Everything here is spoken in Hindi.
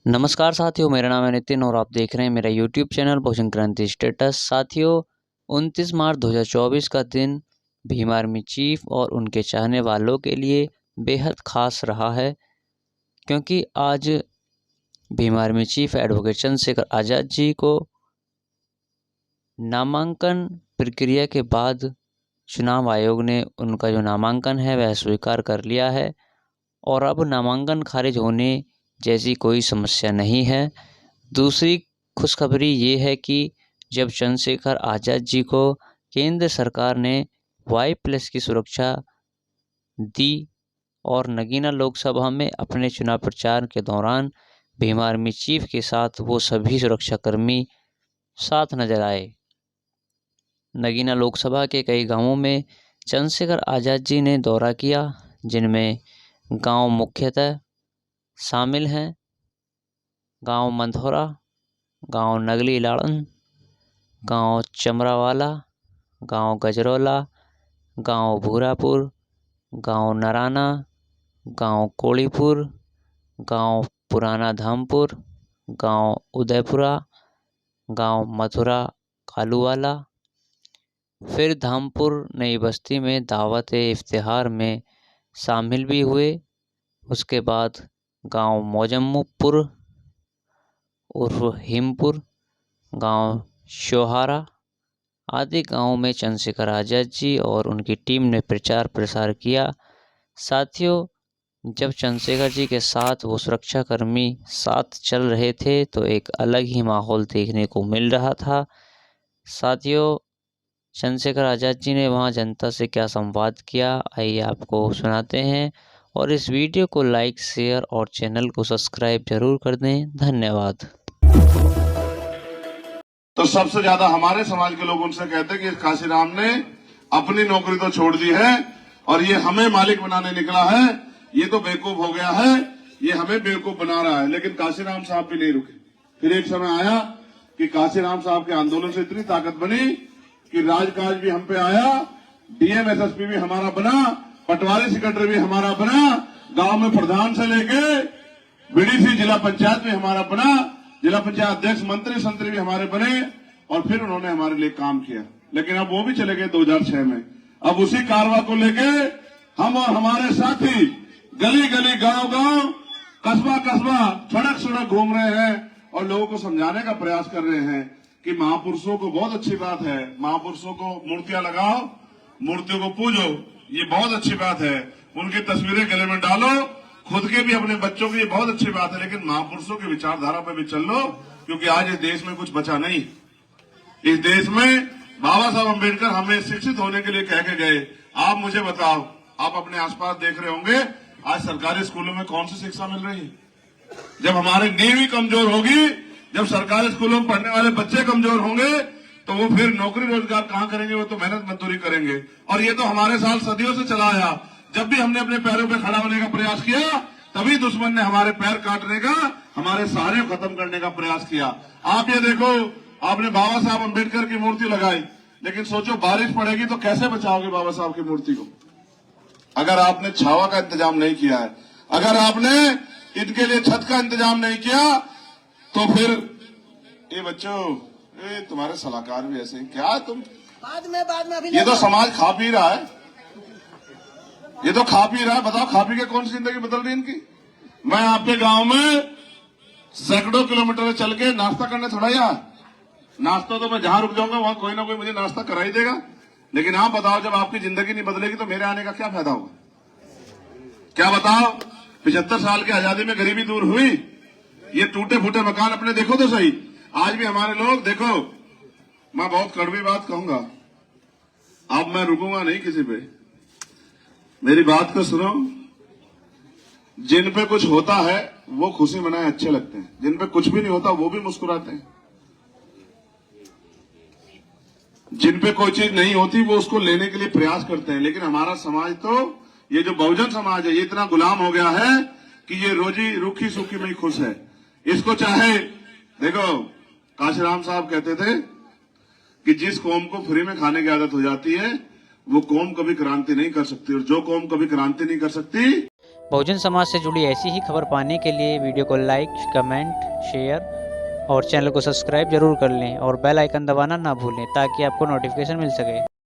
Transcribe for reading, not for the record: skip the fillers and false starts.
नमस्कार साथियों, मेरा नाम है नितिन और आप देख रहे हैं मेरा यूट्यूब चैनल बहुजन क्रांति स्टेटस। साथियों, 29 मार्च 2024 का दिन भीम आर्मी चीफ और उनके चाहने वालों के लिए बेहद खास रहा है, क्योंकि आज Bhim army chief advocate Chandrashekhar Azad ji को नामांकन प्रक्रिया के बाद चुनाव आयोग ने उनका जो नामांकन है वह स्वीकार कर लिया है और अब नामांकन खारिज होने जैसी कोई समस्या नहीं है। दूसरी खुशखबरी ये है कि जब चंद्रशेखर आज़ाद जी को केंद्र सरकार ने Y+ की सुरक्षा दी और नगीना लोकसभा में अपने चुनाव प्रचार के दौरान भीम आर्मी चीफ के साथ वो सभी सुरक्षाकर्मी साथ नजर आए। नगीना लोकसभा के कई गांवों में चंद्रशेखर आज़ाद जी ने दौरा किया, जिनमें गांव मुख्यतः शामिल हैं गांव मंधौरा, गांव नगली लाड़न, गांव चमरावाला, गांव गजरौला, गांव भूरापुर, गांव नराना, गांव कोड़ीपुर, गांव पुराना धामपुर, गांव उदयपुरा, गांव मथुरा कालूवाला, फिर धामपुर नई बस्ती में दावत इफ्तिहार में शामिल भी हुए। उसके बाद गांव मौजम्मुपुर उर्फ हिमपुर, गांव शोहारा आदि गांवों में चंद्रशेखर आज़ाद जी और उनकी टीम ने प्रचार प्रसार किया। साथियों, जब चंद्रशेखर जी के साथ वो सुरक्षाकर्मी साथ चल रहे थे तो एक अलग ही माहौल देखने को मिल रहा था। साथियों, चंद्रशेखर आज़ाद जी ने वहां जनता से क्या संवाद किया, आइए आपको सुनाते हैं। और इस वीडियो को लाइक, शेयर और चैनल को सब्सक्राइब जरूर कर दें। धन्यवाद। तो सबसे ज्यादा हमारे समाज के लोग उनसे कहते हैं कि काशीराम ने अपनी नौकरी तो छोड़ दी है और ये हमें मालिक बनाने निकला है, ये तो बेवकूफ हो गया है, ये हमें बेवकूफ बना रहा है। लेकिन काशीराम साहब भी नहीं रुके। फिर एक समय आया कि काशीराम साहब के आंदोलन से इतनी ताकत बनी कि राजकाज भी हम पे आया, डीएम एसएसपी भी हमारा बना, पटवारी सेक्रेटरी भी हमारा बना, गांव में प्रधान से लेके बीडीसी जिला पंचायत भी हमारा बना, जिला पंचायत अध्यक्ष मंत्री संतरी भी हमारे बने और फिर उन्होंने हमारे लिए काम किया। लेकिन अब वो भी चले गए 2006 में। अब उसी कारवा को लेके हम और हमारे साथी गली गली, गांव गांव, कस्बा कस्बा, सड़क सड़क घूम रहे हैं और लोगों को समझाने का प्रयास कर रहे हैं कि महापुरुषों को बहुत अच्छी बात है, महापुरुषों को मूर्तियां लगाओ, मूर्तियों को पूजो, ये बहुत अच्छी बात है, उनकी तस्वीरें गले में डालो, खुद के भी अपने बच्चों की, ये बहुत अच्छी बात है। लेकिन महापुरुषों की विचारधारा पर भी चल लो, क्योंकि आज इस देश में कुछ बचा नहीं। इस देश में बाबा साहब अम्बेडकर हमें शिक्षित होने के लिए कह के गए। आप मुझे बताओ, आप अपने आसपास देख रहे होंगे आज सरकारी स्कूलों में कौन सी शिक्षा मिल रही है? जब हमारी नींव ही कमजोर होगी, जब सरकारी स्कूलों में पढ़ने वाले बच्चे कमजोर होंगे, तो वो फिर नौकरी रोजगार कहां करेंगे? वो तो मेहनत मजदूरी करेंगे। और ये तो हमारे साथ सदियों से चला आया। जब भी हमने अपने पैरों पे खड़ा होने का प्रयास किया, तभी दुश्मन ने हमारे पैर काटने का, हमारे सहारे खत्म करने का प्रयास किया। आप ये देखो, आपने बाबा साहब अम्बेडकर की मूर्ति लगाई, लेकिन सोचो बारिश पड़ेगी तो कैसे बचाओगे बाबा साहब की मूर्ति को? अगर आपने छावा का इंतजाम नहीं किया है, अगर आपने इनके लिए छत का इंतजाम नहीं किया, तो फिर ये बच्चों, ये तुम्हारे सलाहकार भी ऐसे हैं क्या? तुम बाद में अभी ये तो समाज खा पी रहा है, ये तो खा पी रहा है। बताओ खा पी के कौन सी जिंदगी बदल रही है इनकी? मैं आपके गांव में सैकड़ों किलोमीटर चल के नाश्ता करने थोड़ा या नाश्ता तो मैं जहां रुक जाऊंगा वहां कोई ना कोई मुझे नाश्ता करा ही देगा। लेकिन आप बताओ, जब आपकी जिंदगी नहीं बदलेगी तो मेरे आने का क्या फायदा होगा? क्या बताओ? 75 साल की आजादी में गरीबी दूर हुई? ये टूटे फूटे मकान अपने देखो तो सही। आज भी हमारे लोग देखो, मैं बहुत कड़वी बात कहूंगा, अब मैं रुकूंगा नहीं किसी पे, मेरी बात को सुनो। जिन पे कुछ होता है वो खुशी मनाए अच्छे लगते हैं, जिन पे कुछ भी नहीं होता वो भी मुस्कुराते हैं। जिन पे कोई चीज नहीं होती वो उसको लेने के लिए प्रयास करते हैं। लेकिन हमारा समाज तो, ये जो बहुजन समाज है, ये इतना गुलाम हो गया है कि ये रोजी रूखी सूखी में ही खुश है। इसको चाहे देखो, काशीराम साहब कहते थे कि जिस कौम को फ्री में खाने की आदत हो जाती है वो कौम कभी क्रांति नहीं कर सकती, और जो कौम कभी क्रांति नहीं कर सकती बहुजन समाज से जुड़ी ऐसी ही खबर पाने के लिए वीडियो को लाइक, कमेंट, शेयर और चैनल को सब्सक्राइब जरूर कर लें और बेल आइकन दबाना ना भूलें ताकि आपको नोटिफिकेशन मिल सके।